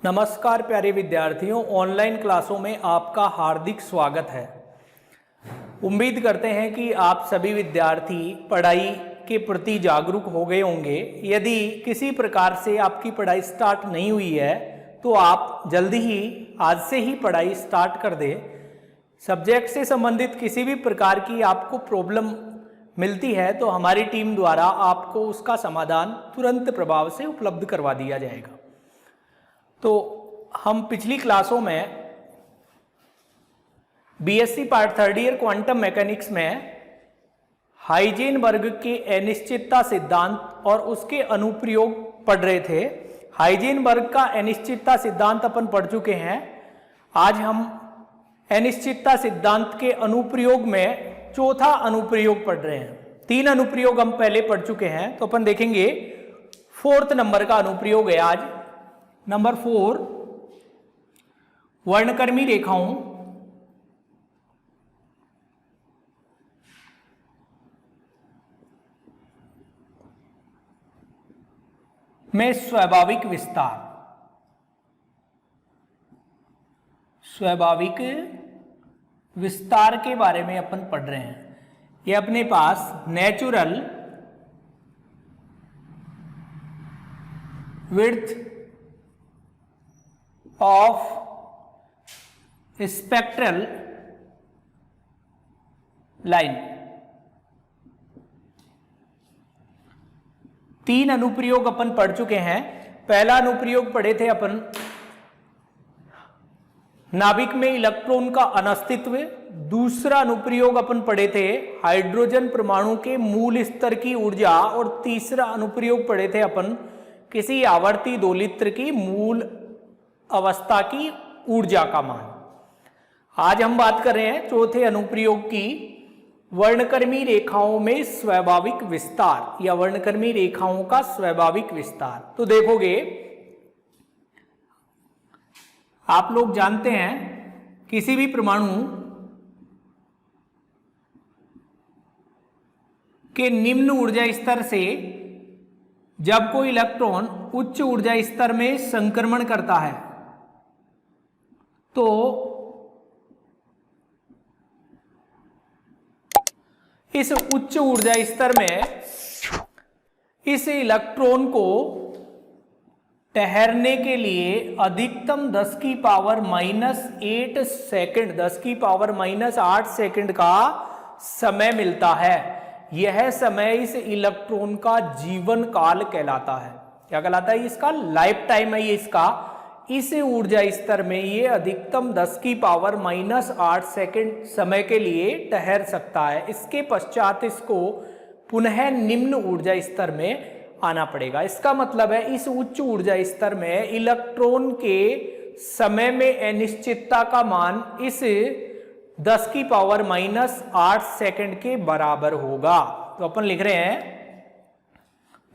नमस्कार प्यारे विद्यार्थियों, ऑनलाइन क्लासों में आपका हार्दिक स्वागत है। उम्मीद करते हैं कि आप सभी विद्यार्थी पढ़ाई के प्रति जागरूक हो गए होंगे। यदि किसी प्रकार से आपकी पढ़ाई स्टार्ट नहीं हुई है तो आप जल्दी ही आज से ही पढ़ाई स्टार्ट कर दें। सब्जेक्ट से संबंधित किसी भी प्रकार की आपको प्रॉब्लम मिलती है तो हमारी टीम द्वारा आपको उसका समाधान तुरंत प्रभाव से उपलब्ध करवा दिया जाएगा। तो हम पिछली क्लासों में BSc part third year quantum mechanics में हाइजेनबर्ग के अनिश्चितता सिद्धांत और उसके अनुप्रयोग पढ़ रहे थे। हाइजेनबर्ग का अनिश्चितता सिद्धांत अपन पढ़ चुके हैं। आज हम अनिश्चितता सिद्धांत के अनुप्रयोग में चौथा अनुप्रयोग पढ़ रहे हैं। 3 अनुप्रयोग हम पहले पढ़ चुके हैं, तो अपन देखेंगे 4th नंबर का अनुप्रयोग है आज। नंबर 4, वर्णक्रमीय रेखाओं में स्वाभाविक विस्तार। स्वाभाविक विस्तार के बारे में अपन पढ़ रहे हैं। ये अपने पास natural width of spectral line. 3 अनुप्रयोग अपन पढ़ चुके हैं। पहला अनुप्रयोग पढ़े थे अपन नाभिक में इलेक्ट्रॉन का अनस्तित्व। दूसरा अनुप्रयोग अपन पढ़े थे हाइड्रोजन परमाणु के मूल स्तर की ऊर्जा। और तीसरा अनुप्रयोग पढ़े थे अपन किसी आवर्ती दोलित्र की मूल अवस्था की ऊर्जा का मान। आज हम बात कर रहे हैं चौथे अनुप्रयोग की, वर्णक्रमीय रेखाओं में स्वाभाविक विस्तार या वर्णक्रमीय रेखाओं का स्वाभाविक विस्तार। तो देखोगे, आप लोग जानते हैं किसी भी परमाणु के निम्न ऊर्जा स्तर से जब कोई इलेक्ट्रॉन उच्च ऊर्जा स्तर में संक्रमण करता है तो इस उच्च ऊर्जा स्तर में इस इलेक्ट्रॉन को ठहरने के लिए अधिकतम 10 की पावर -8 सेकंड 10 की पावर -8 सेकंड का समय मिलता है। यह समय इस इलेक्ट्रॉन का जीवन काल कहलाता है। क्या कहलाता है? इसका लाइफ टाइम है। ये इसका इस ऊर्जा स्तर में ये अधिकतम 10 की पावर -8 सेकंड समय के लिए ठहर सकता है। इसके पश्चात इसको पुनः निम्न ऊर्जा स्तर में आना पड़ेगा। इसका मतलब है इस उच्च ऊर्जा स्तर में इलेक्ट्रॉन के समय में अनिश्चितता का मान इस 10 की पावर -8 सेकंड के बराबर होगा। तो अपन लिख रहे हैं,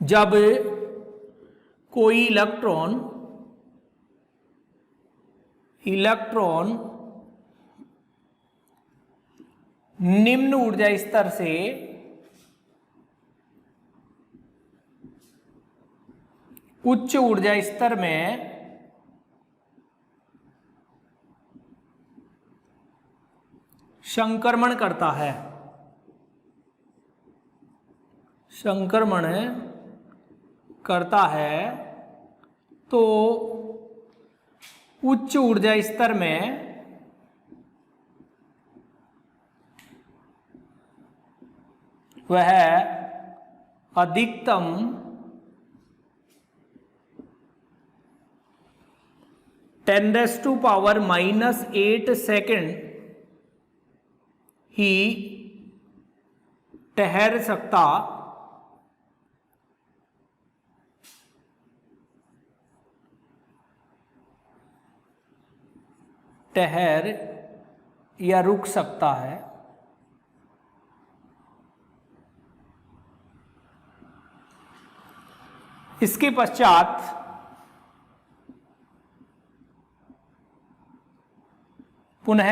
जब कोई इलेक्ट्रॉन निम्न ऊर्जा स्तर से उच्च ऊर्जा स्तर में संक्रमण करता है, तो उच्च ऊर्जा स्तर में वह अधिकतम 10⁻⁸ सेकंड ही ठहर सकता या रुक सकता है। इसके पश्चात पुनः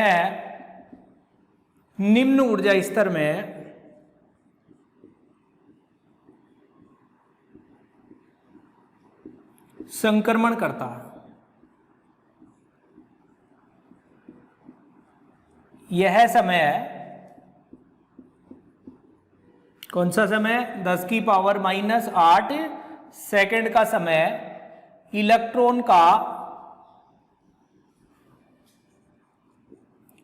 निम्न ऊर्जा स्तर में संक्रमण करता है। यह समय है, कौन सा समय, 10 की पावर माइनस 8 सेकंड का समय इलेक्ट्रॉन का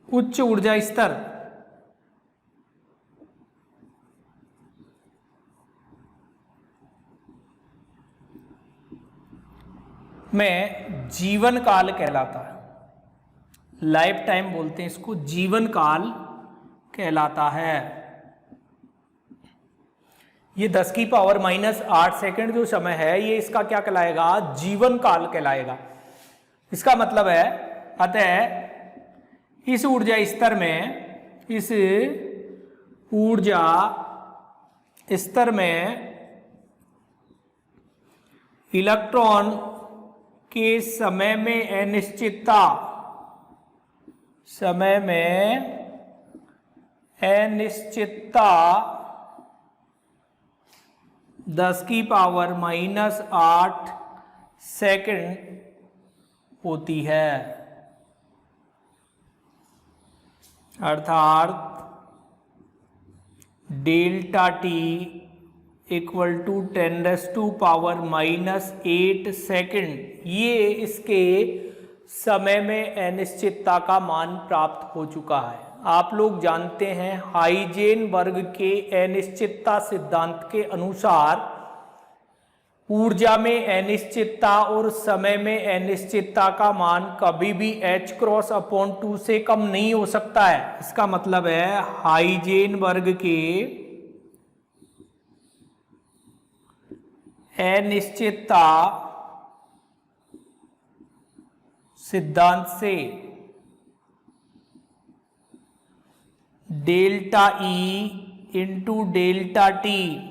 उच्च ऊर्जा स्तर में जीवन काल कहलाता है। लाइफ टाइम बोलते हैं इसको, जीवन काल कहलाता है। ये 10 की पावर माइनस 8 सेकंड जो समय है, ये इसका क्या कहलाएगा, जीवन काल कहलाएगा। इसका मतलब है, अतः इस ऊर्जा स्तर में, इस ऊर्जा स्तर में इलेक्ट्रॉन के समय में अनिश्चितता, समय में अनिश्चितता 10 की पावर माइनस 8 सेकंड होती है। अर्थात delta T equal to 10⁻⁻8 second, ये इसके समय में अनिश्चितता का मान प्राप्त हो चुका है। आप लोग जानते हैं हाइजेनबर्ग के अनिश्चितता सिद्धांत के अनुसार ऊर्जा में अनिश्चितता और समय में अनिश्चितता का मान कभी भी h×2 से कम नहीं हो सकता है। इसका मतलब है हाइजेनबर्ग के अनिश्चितता सिद्धांत से delta E into delta T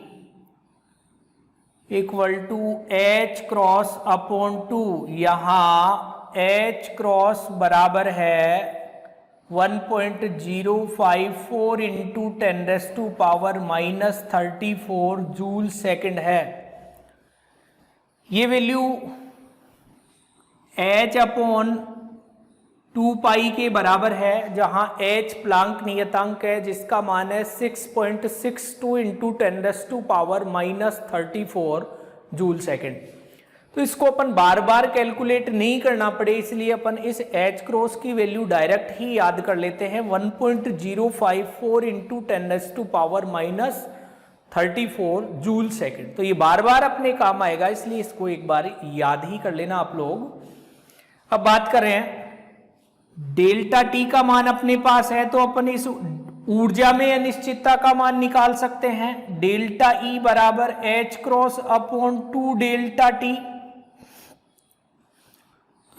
equal to h×2, यहाँ h× बराबर है 1.054 इंटू 10⁻⁻34 जूल सेकंड है। ये वैल्यू h/2π के बराबर है, जहां h प्लांक नियतांक है जिसका मान है 6.62 इंटू 10⁻⁻34 जूल सेकंड। तो इसको अपन बार बार कैलकुलेट नहीं करना पड़े, इसलिए अपन इस h× की वैल्यू डायरेक्ट ही याद कर लेते हैं, 1.054 इंटू 10⁻⁻34 जूल सेकंड। तो ये बार बार अपने काम आएगा, इसलिए इसको एक बार याद ही कर लेना आप लोग। अब बात करें डेल्टा टी का मान अपने पास है, तो अपन इस ऊर्जा में अनिश्चितता का मान निकाल सकते हैं। डेल्टा ई बराबर h×2 डेल्टा टी।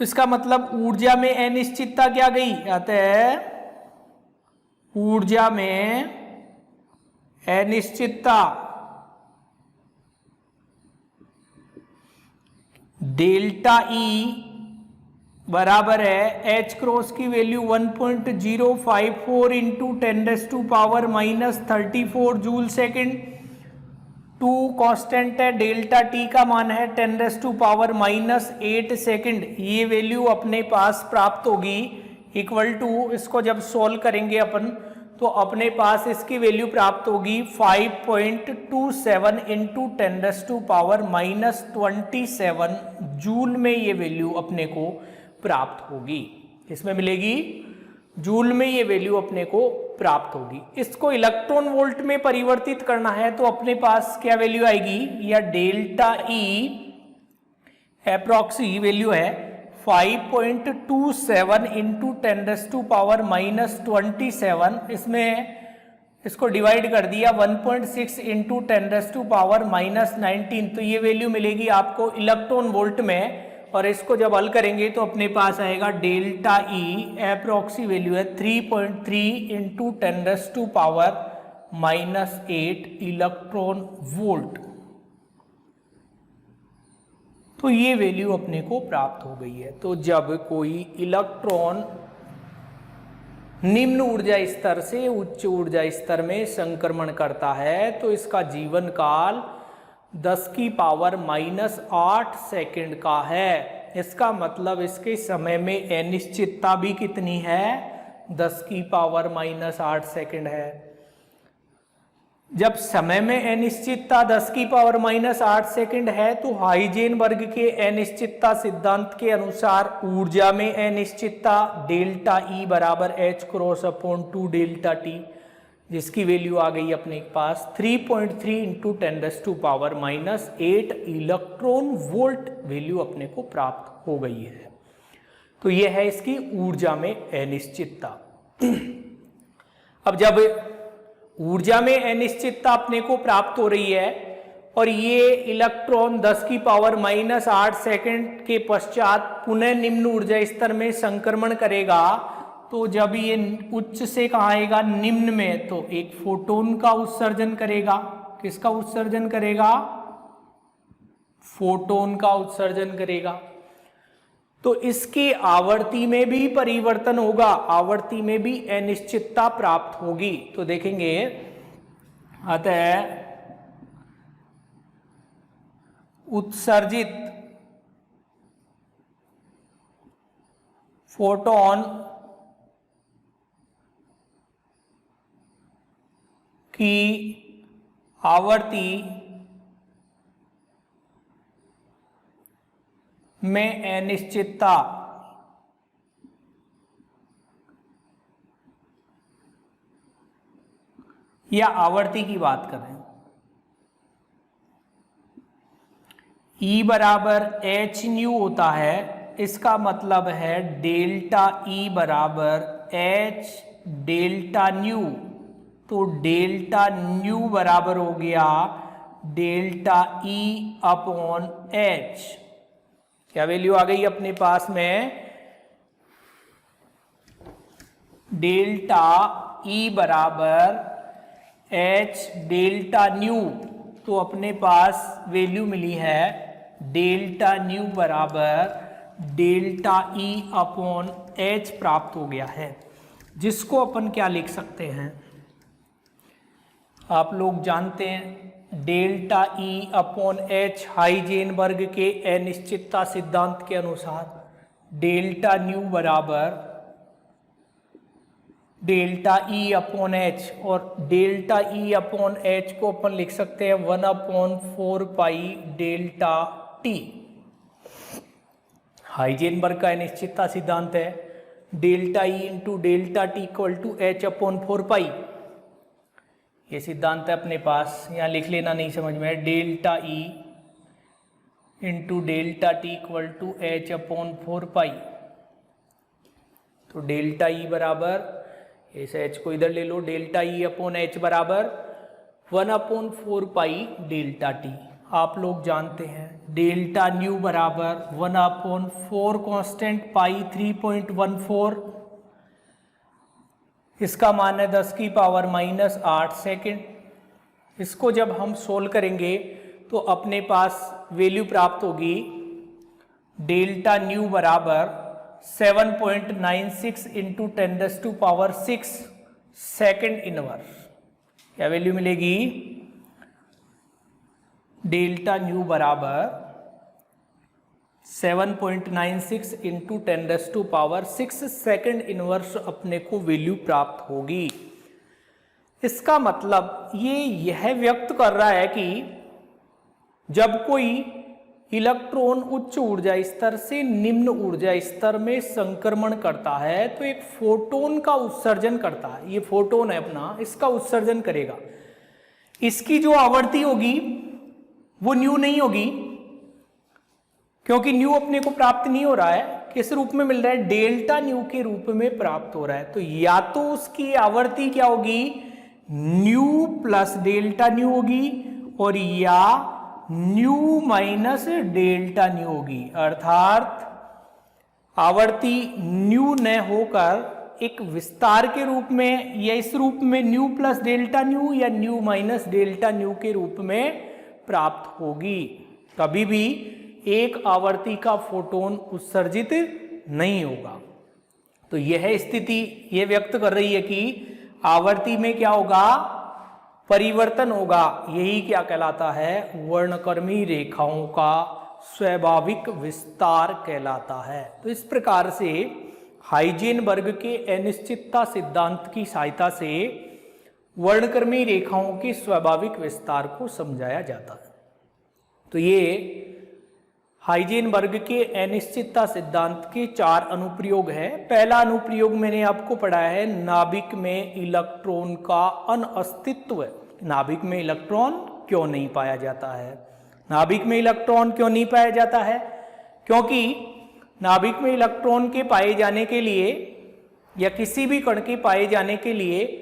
तो इसका मतलब ऊर्जा में अनिश्चितता क्या गई, अतः ऊर्जा में अनिश्चितता डेल्टा ई बराबर है h× की value 1.054 into 10⁻⁻34 joule second. 2 constant है, डेल्टा टी का मान है 10⁻⁻8 सेकंड। ये वैल्यू अपने पास प्राप्त होगी इक्वल टू, इसको जब सोल्व करेंगे अपन तो अपने पास इसकी वैल्यू प्राप्त होगी 5.27 इंटू 10⁻⁻27 जूल में ये वैल्यू अपने को प्राप्त होगी। इसमें मिलेगी जूल में ये वैल्यू अपने को प्राप्त होगी। इसको इलेक्ट्रॉन वोल्ट में परिवर्तित करना है तो अपने पास क्या वैल्यू आएगी, या डेल्टा ई अप्रॉक्सी वैल्यू है 5.27 इंटू 10⁻⁻27। इसमें इसको डिवाइड कर दिया 1.6 इंटू 10⁻⁻19, तो ये वैल्यू मिलेगी आपको इलेक्ट्रॉन वोल्ट में। और इसको जब हल करेंगे तो अपने पास आएगा डेल्टा ई अप्रॉक्सी वैल्यू है 3.3 इंटू 10⁻⁻8 इलेक्ट्रॉन वोल्ट। तो ये वैल्यू अपने को प्राप्त हो गई है। तो जब कोई इलेक्ट्रॉन निम्न ऊर्जा स्तर से उच्च ऊर्जा स्तर में संक्रमण करता है तो इसका जीवन काल 10⁻⁻8 सेकंड का है। इसका मतलब इसके समय में अनिश्चितता भी कितनी है, 10⁻⁻8 सेकंड है। जब समय में अनिश्चितता 10⁻⁻8 सेकंड है तो हाइजेनबर्ग के अनिश्चितता सिद्धांत के अनुसार ऊर्जा में अनिश्चितता डेल्टा ई बराबर h cross upon 2 delta T, जिसकी वैल्यू आ गई अपने पास 3.3 इंटू 10⁻⁻8 इलेक्ट्रॉन वोल्ट वैल्यू अपने को प्राप्त हो गई है। तो यह है इसकी ऊर्जा में अनिश्चितता। अब जब ऊर्जा में अनिश्चितता अपने को प्राप्त हो रही है और ये इलेक्ट्रॉन 10⁻⁻8 सेकंड के पश्चात पुनः निम्न ऊर्जा स्तर में संक्रमण करेगा, तो जब ये उच्च से कहाँ आएगा निम्न में, तो एक फोटोन का उत्सर्जन करेगा। किसका उत्सर्जन करेगा? फोटोन का उत्सर्जन करेगा। तो इसकी आवर्ती में भी परिवर्तन होगा, आवर्ती में भी अनिश्चितता प्राप्त होगी। तो देखेंगे, अतः उत्सर्जित फोटोन की आवर्ती में अनिश्चितता या आवर्ती की बात करें, E बराबर एच न्यू होता है। इसका मतलब है डेल्टा E बराबर एच डेल्टा न्यू। तो डेल्टा न्यू बराबर हो गया डेल्टा E अपॉन एच। क्या वैल्यू आ गई अपने पास में? डेल्टा E बराबर एच डेल्टा न्यू। तो अपने पास वैल्यू मिली है डेल्टा न्यू बराबर डेल्टा E अपॉन एच प्राप्त हो गया है, जिसको अपन क्या लिख सकते हैं? आप लोग जानते हैं delta E upon H Heisenberg के अनिश्चितता सिद्धांत के अनुसार डेल्टा न्यू बराबर डेल्टा E अपॉन एच, और डेल्टा E अपॉन एच को अपन लिख सकते हैं 1/4 पाई डेल्टा टी। हाइजेनबर्ग का अनिश्चितता सिद्धांत है delta E into delta T equal to H upon 4 pi. ये सिद्धांत है अपने पास, यहाँ लिख लेना नहीं समझ में। Delta E into delta T equal to H upon 4 pi. तो डेल्टा E बराबर, इस एच को इधर ले लो, डेल्टा E अपॉन एच बराबर 1/4 पाई डेल्टा टी। आप लोग जानते हैं डेल्टा न्यू बराबर 1/4 कांस्टेंट पाई 3.14। इसका मान है 10⁻⁻8 सेकेंड। इसको जब हम सोल्व करेंगे तो अपने पास वैल्यू प्राप्त होगी डेल्टा न्यू बराबर 7.96 इंटू 10⁻6 सेकेंड इनवर्स। क्या वैल्यू मिलेगी? डेल्टा न्यू बराबर 7.96 इंटू 10⁻6 सेकेंड इनवर्स अपने को वैल्यू प्राप्त होगी। इसका मतलब ये यह व्यक्त कर रहा है कि जब कोई इलेक्ट्रॉन उच्च ऊर्जा स्तर से निम्न ऊर्जा स्तर में संक्रमण करता है तो एक फोटोन का उत्सर्जन करता है। ये फोटोन है अपना, इसका उत्सर्जन करेगा। इसकी जो आवर्ती होगी वो न्यू नहीं होगी, क्योंकि न्यू अपने को प्राप्त नहीं हो रहा है। किस रूप में मिल रहा है? डेल्टा न्यू के रूप में प्राप्त हो रहा है। तो या तो उसकी आवर्ती क्या होगी? न्यू प्लस डेल्टा न्यू होगी, और या न्यू माइनस डेल्टा न्यू होगी। अर्थात आवर्ती न्यू न होकर एक विस्तार के रूप में या इस रूप में न्यू प्लस डेल्टा न्यू या न्यू माइनस डेल्टा न्यू के रूप में प्राप्त होगी। कभी भी एक आवर्ती का फोटोन उत्सर्जित नहीं होगा। तो यह स्थिति यह व्यक्त कर रही है कि आवर्ती में क्या होगा? परिवर्तन होगा। यही क्या कहलाता है? वर्णक्रमीय रेखाओं का स्वाभाविक विस्तार कहलाता है। तो इस प्रकार से हाइजेनबर्ग के अनिश्चितता सिद्धांत की सहायता से वर्णक्रमीय रेखाओं के स्वाभाविक विस्तार को समझाया जाता है। तो ये हाइजेनबर्ग के अनिश्चितता सिद्धांत के 4 अनुप्रयोग है। पहला अनुप्रयोग मैंने आपको पढ़ाया है, नाभिक में इलेक्ट्रॉन का अनअस्तित्व। नाभिक में इलेक्ट्रॉन क्यों नहीं पाया जाता है? नाभिक में इलेक्ट्रॉन क्यों नहीं पाया जाता है? क्योंकि नाभिक में इलेक्ट्रॉन के पाए जाने के लिए या किसी भी कण के पाए जाने के लिए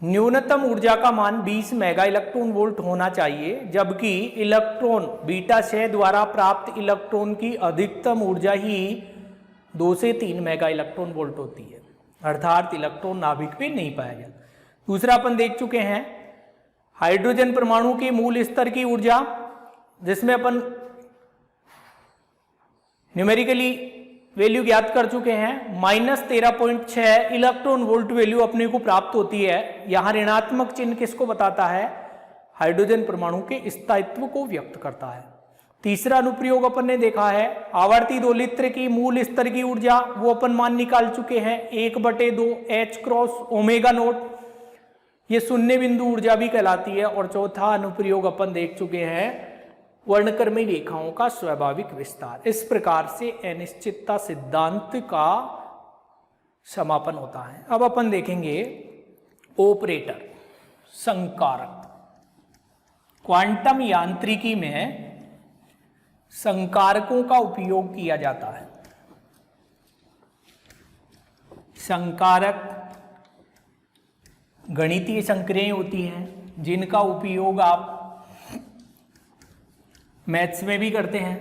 न्यूनतम ऊर्जा का मान 20 मेगा इलेक्ट्रॉन वोल्ट होना चाहिए, जबकि इलेक्ट्रॉन बीटा क्षय द्वारा प्राप्त इलेक्ट्रॉन की अधिकतम ऊर्जा ही 2 से 3 मेगा इलेक्ट्रॉन वोल्ट होती है। अर्थात इलेक्ट्रॉन नाभिक में नहीं पाया जाता। दूसरा अपन देख चुके हैं हाइड्रोजन परमाणु के मूल स्तर की ऊर्जा, जिसमें अपन न्यूमेरिकली वैल्यू ज्ञात कर चुके हैं। -13.6 इलेक्ट्रॉन वोल्ट वैल्यू अपने को प्राप्त होती है। यहां ऋणात्मक चिन्ह किसको बताता है? हाइड्रोजन परमाणु के स्थायित्व को व्यक्त करता है। तीसरा अनुप्रयोग अपन ने देखा है, आवर्ती दोलित्र की मूल स्तर की ऊर्जा, वो अपन मान निकाल चुके हैं 1/2 H क्रॉस ओमेगा नोट, ये शून्य बिंदु ऊर्जा भी कहलाती है। और चौथा अनुप्रयोग अपन देख चुके हैं, वर्णक्रमीय रेखाओं का स्वाभाविक विस्तार। इस प्रकार से अनिश्चितता सिद्धांत का समापन होता है। अब अपन देखेंगे ऑपरेटर, संकारक। क्वांटम यांत्रिकी में संकारकों का उपयोग किया जाता है। संकारक गणितीय संक्रियाएं होती हैं जिनका उपयोग आप मैथ्स में भी करते हैं,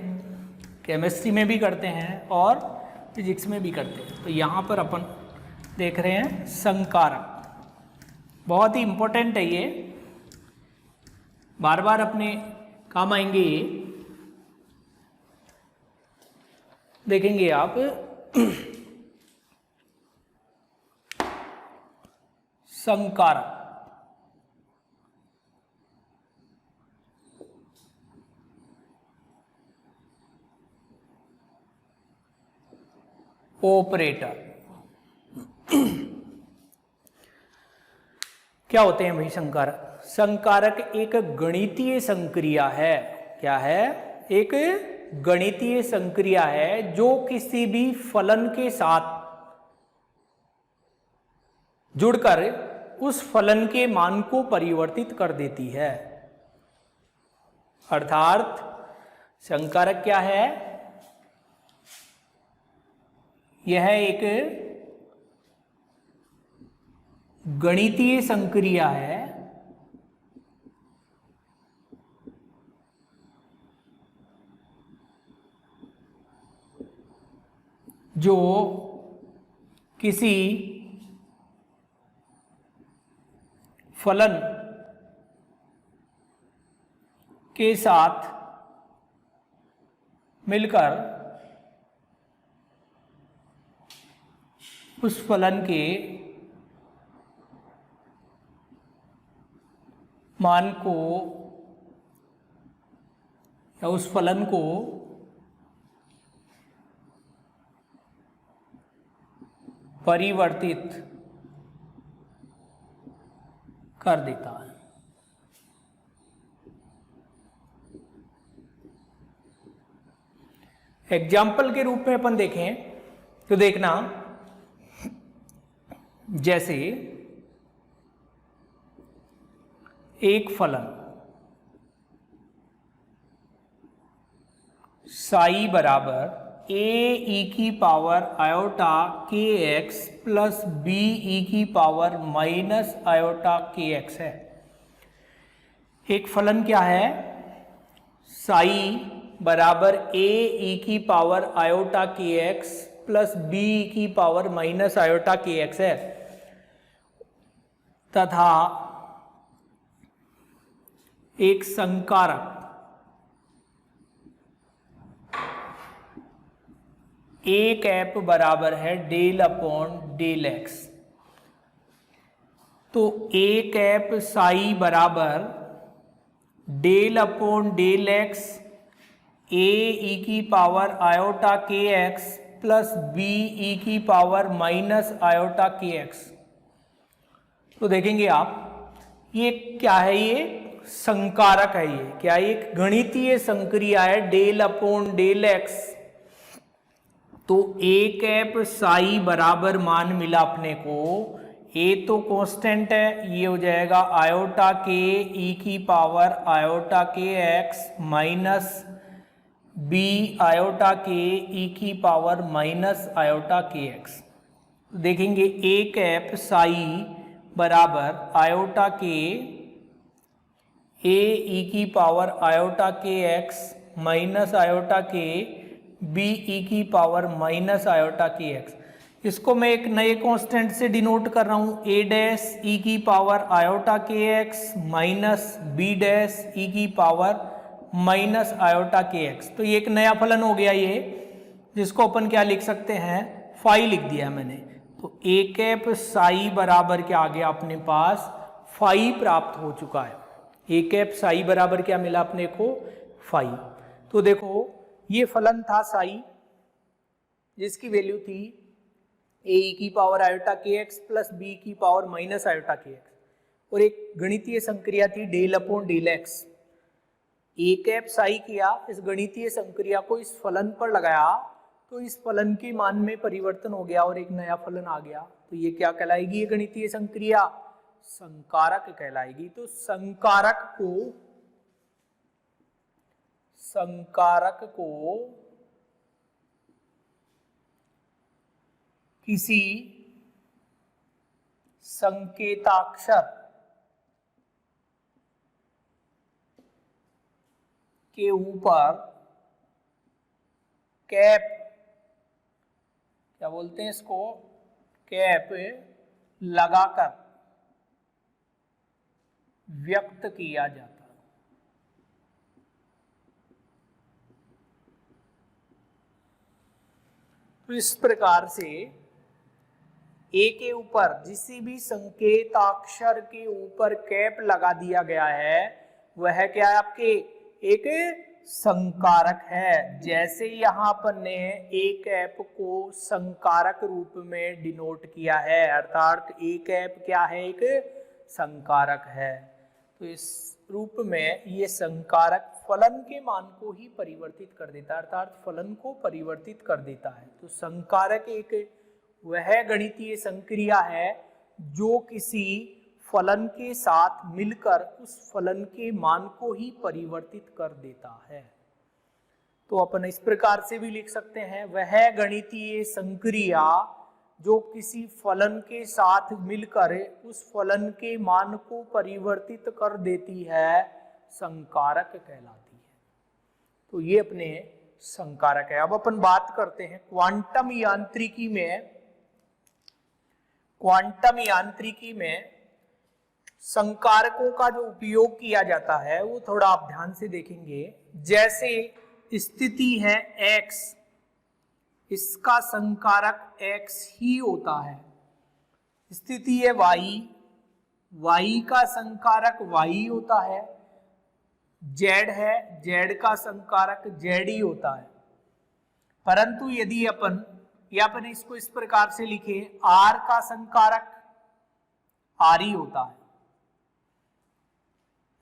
केमिस्ट्री में भी करते हैं और फिजिक्स में भी करते हैं। तो यहाँ पर अपन देख रहे हैं संकारक, बहुत ही इंपॉर्टेंट है ये, बार बार अपने काम आएंगे ये। देखेंगे आप संकारक, ऑपरेटर क्या होते हैं भाई? संकारक, संकारक एक गणितीय संक्रिया है। क्या है? एक गणितीय संक्रिया है जो किसी भी फलन के साथ जुड़कर उस फलन के मान को परिवर्तित कर देती है। अर्थात संकारक क्या है? यह एक गणितीय संक्रिया है जो किसी फलन के साथ मिलकर उस फलन के मान को या उस फलन को परिवर्तित कर देता है। एग्जाम्पल के रूप में अपन देखें तो देखना, जैसे एक फलन साई बराबर a e की power iota K x plus B E की power minus iota K x है। एक फलन क्या है? साई बराबर a e की power iota K x plus B E की power minus iota K x है, तथा एक संकारक ए कैप बराबर है डेल अपॉन डेल एक्स। तो ए कैप साई बराबर डेल अपॉन डेल एक्स ए ई की power iota K x plus B E की power minus iota K X. तो देखेंगे आप ये क्या है, ये संकारक है, ये क्या है, एक गणितीय संक्रिया है डेल अपॉन डेल एक्स। तो ए कैप साई बराबर मान मिला अपने को, ए तो कांस्टेंट है, ये हो जाएगा आयोटा के ई की power iota K X minus B iota के ई की power minus iota K x. देखेंगे ए कैप साई बराबर आयोटा के ए ई की power iota K X minus iota के बी ई की power minus iota K x. इसको मैं एक नए कांस्टेंट से डिनोट कर रहा हूँ, ए डैश ई की power iota K X minus B dash E की power minus iota K X. तो ये एक नया फलन हो गया ये, जिसको अपन क्या लिख सकते हैं, फाई लिख दिया मैंने। तो ए कैप साई बराबर क्या आ गया अपने पास, फाई प्राप्त हो चुका है। ए कैप साई बराबर क्या मिला अपने को, फाई। तो देखो ये फलन था साई, जिसकी वैल्यू थी ए की power iota K x plus B की power minus iota K x, और एक गणितीय संक्रिया थी del upon del x. A cap Sai किया, इस गणितीय संक्रिया को इस फलन पर लगाया, तो इस फलन के मान में परिवर्तन हो गया और एक नया फलन आ गया। तो ये क्या कहलाएगी, ये गणितीय संक्रिया संकारक कहलाएगी। तो संकारक को किसी संकेताक्षर के ऊपर कैप, क्या बोलते हैं इसको, कैप लगाकर व्यक्त किया जाता है। तो इस प्रकार से ए के ऊपर किसी भी संकेताक्षर के ऊपर कैप लगा दिया गया है, वह क्या है आपके, एक संकारक है। जैसे यहां पर ने ए कैप को संकारक रूप में डिनोट किया है, अर्थात ए कैप क्या है, एक संकारक है। तो इस रूप में ये संकारक फलन के मान को ही परिवर्तित कर देता है, अर्थात फलन को परिवर्तित कर देता है। तो संकारक एक वह गणितीय संक्रिया है जो किसी फलन के साथ मिलकर उस फलन के मान को ही परिवर्तित कर देता है। तो अपन इस प्रकार से भी लिख सकते हैं, वह गणितीय संक्रिया जो किसी फलन के साथ मिलकर उस फलन के मान को परिवर्तित कर देती है, संकारक कहलाती है। तो ये अपने संकारक है। अब अपन बात करते हैं क्वांटम यांत्रिकी में संकारकों का जो उपयोग किया जाता है वो थोड़ा आप ध्यान से देखेंगे। जैसे स्थिति है x, इसका संकारक x ही होता है। स्थिति है y, y का संकारक y होता है। z है, z का संकारक z ही होता है। परंतु यदि अपन इसको इस प्रकार से लिखें, r का संकारक r ही होता है।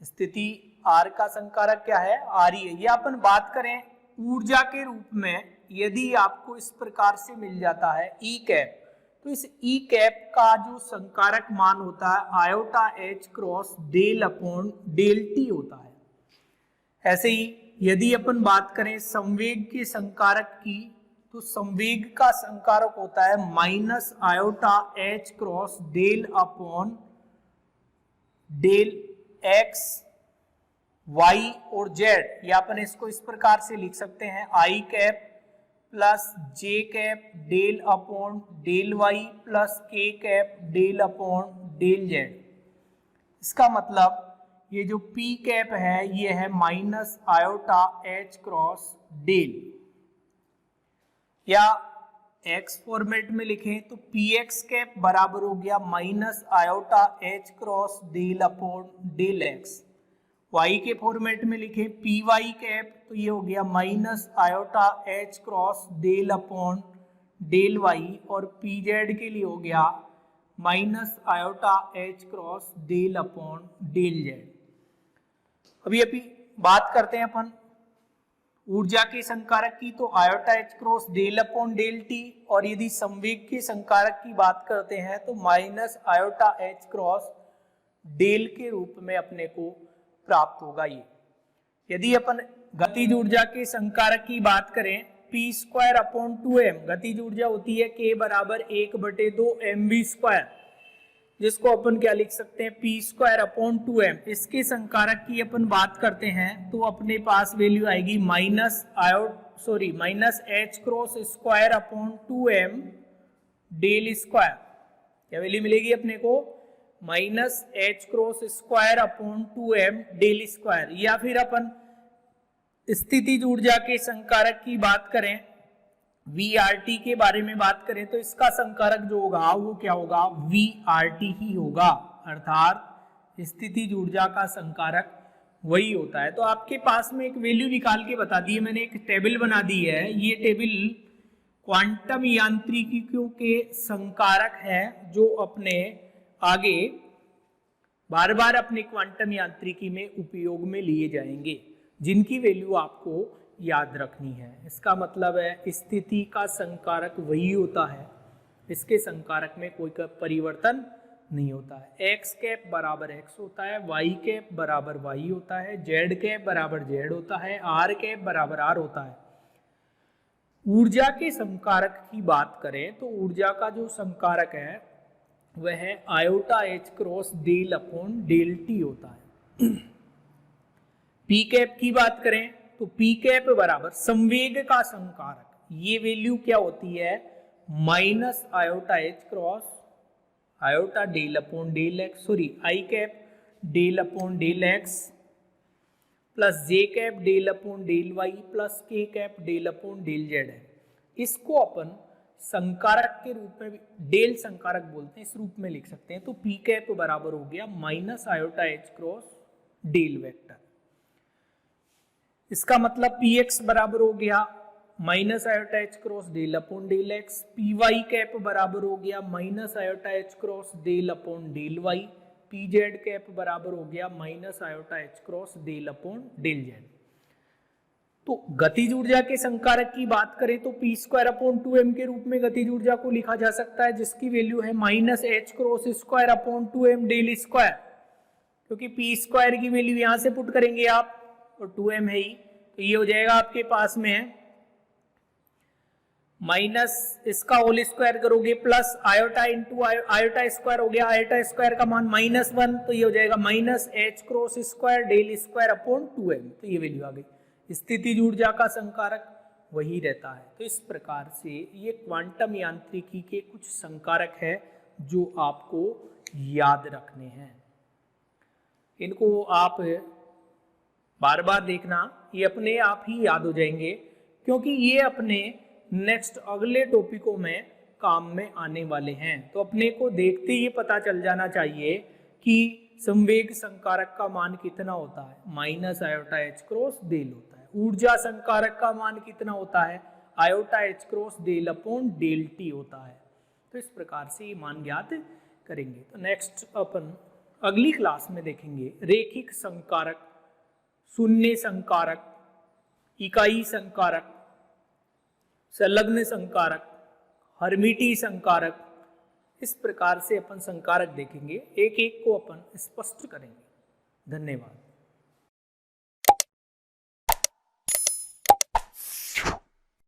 स्थिति r का संकारक क्या है, r ही है। या अपन बात करें ऊर्जा के रूप में, यदि आपको इस प्रकार से मिल जाता है E कैप, तो इस E कैप का जो संकारक मान होता है iota H cross del upon del T होता है। ऐसे ही यदि अपन बात करें संवेग के संकारक की, तो संवेग का संकारक होता है minus iota H cross del upon del X y और z। या अपन इसको इस प्रकार से लिख सकते हैं, I cap plus J cap del upon del y plus k cap del upon del z। इसका मतलब ये जो p कैप है ये है minus iota h cross del, या x फॉर्मेट में लिखें तो px कैप बराबर हो गया minus iota h cross del upon del x। y के फॉर्मेट में लिखें py कैप, तो ये हो गया minus iota h cross del upon del Y, और पी जेड के लिए हो गया minus iota H cross del upon del Z. अभी बात करते हैं अपन ऊर्जा के संकारक की, तो iota H cross del upon del T, और यदि संवेग के संकारक की बात करते हैं तो minus iota H cross del के रूप में अपने को प्राप्त होगा ये। यदि अपन गतिज ऊर्जा के संकारक की बात करें, पी स्क्वायर अपॉन 2m, गतिज ऊर्जा होती है k बराबर 1/2 mv स्क्वायर, जिसको अपन क्या लिख सकते हैं, पी स्क्वायर अपॉन 2m। इसके संकारक की अपन बात करते हैं तो अपने पास वैल्यू आएगी minus H cross square upon 2m del square. क्या वैल्यू मिलेगी अपने को, minus H cross square upon 2m del square. या फिर अपन स्थितिज ऊर्जा के संकारक की बात करें, VRT के बारे में बात करें, तो इसका संकारक जो होगा वो क्या होगा, VRT ही होगा, अर्थात स्थितिज ऊर्जा का संकारक वही होता है। तो आपके पास में एक वैल्यू निकाल के बता दी है मैंने, एक टेबल बना दी है। ये टेबल क्वांटम यांत्रिकियों के संकारक है जो अपने आगे बार बार अपने क्वांटम यांत्रिकी में उपयोग में लिए जाएंगे, जिनकी वैल्यू आपको याद रखनी है। इसका मतलब है स्थिति का संकारक वही होता है, इसके संकारक में कोई परिवर्तन नहीं होता है। एक्स कैप बराबर एक्स होता है, वाई कैप बराबर वाई होता है, जेड कैप बराबर जेड होता है, आर कैप बराबर आर होता है। ऊर्जा के संकारक की बात करें तो ऊर्जा का जो संकारक है वह है iota H cross del upon del T होता है। पी कैप की बात करें तो पी कैप बराबर संवेग का संकारक, ये वैल्यू क्या होती है, minus iota H cross iota del upon del x, i cap del upon del x plus J cap del upon del y plus k cap del upon del z है। इसको अपन संकारक के रूप में डेल संकारक बोलते हैं, इस रूप में लिख सकते हैं। तो पी कैप बराबर हो गया minus iota H cross del vector. इसका मतलब पी एक्स बराबर हो गया minus iota H cross del upon del X, P Y cap बराबर हो गया minus iota H cross del upon del Y, P Z cap बराबर हो गया minus iota H cross del upon del Z. तो गतिज ऊर्जा के संकारक की बात करें तो पी स्क्वायर अपॉन 2m के रूप में गतिज ऊर्जा को लिखा जा सकता है, जिसकी वैल्यू है minus H cross square upon 2m del square, क्योंकि पी स्क्वायर की वैल्यू यहां से पुट करेंगे आप और 2m है ही, तो ये हो जाएगा आपके पास में माइनस इसका होल स्क्वायर करोगे plus iota into iota square हो गया, आयोटा स्क्वायर का मान -1, तो ये हो जाएगा minus H cross square del square upon 2m। तो ये वैल्यू आ गई। स्थितिज ऊर्जा का संकारक वही रहता है। तो इस प्रकार से ये क्वांटम यांत्रिकी के कुछ संकारक है जो आपको याद रखने हैं। इनको आप बार बार देखना, ये अपने आप ही याद हो जाएंगे, क्योंकि ये अपने नेक्स्ट अगले टॉपिकों में काम में आने वाले हैं। तो अपने को देखते ही पता चल जाना चाहिए कि संवेग संकारक का मान कितना होता है, minus iota H cross del होता है। ऊर्जा संकारक का मान कितना होता है, iota H cross del upon del T होता है। तो इस प्रकार से ये मान ज्ञात करेंगे। तो नेक्स्ट अपन अगली क्लास में देखेंगे रेखिक संकारक, शून्य संकारक, इकाई संकारक, संलग्न संकारक, हर्मिटी संकारक। इस प्रकार से अपन संकारक देखेंगे, एक एक को अपन स्पष्ट करेंगे। धन्यवाद।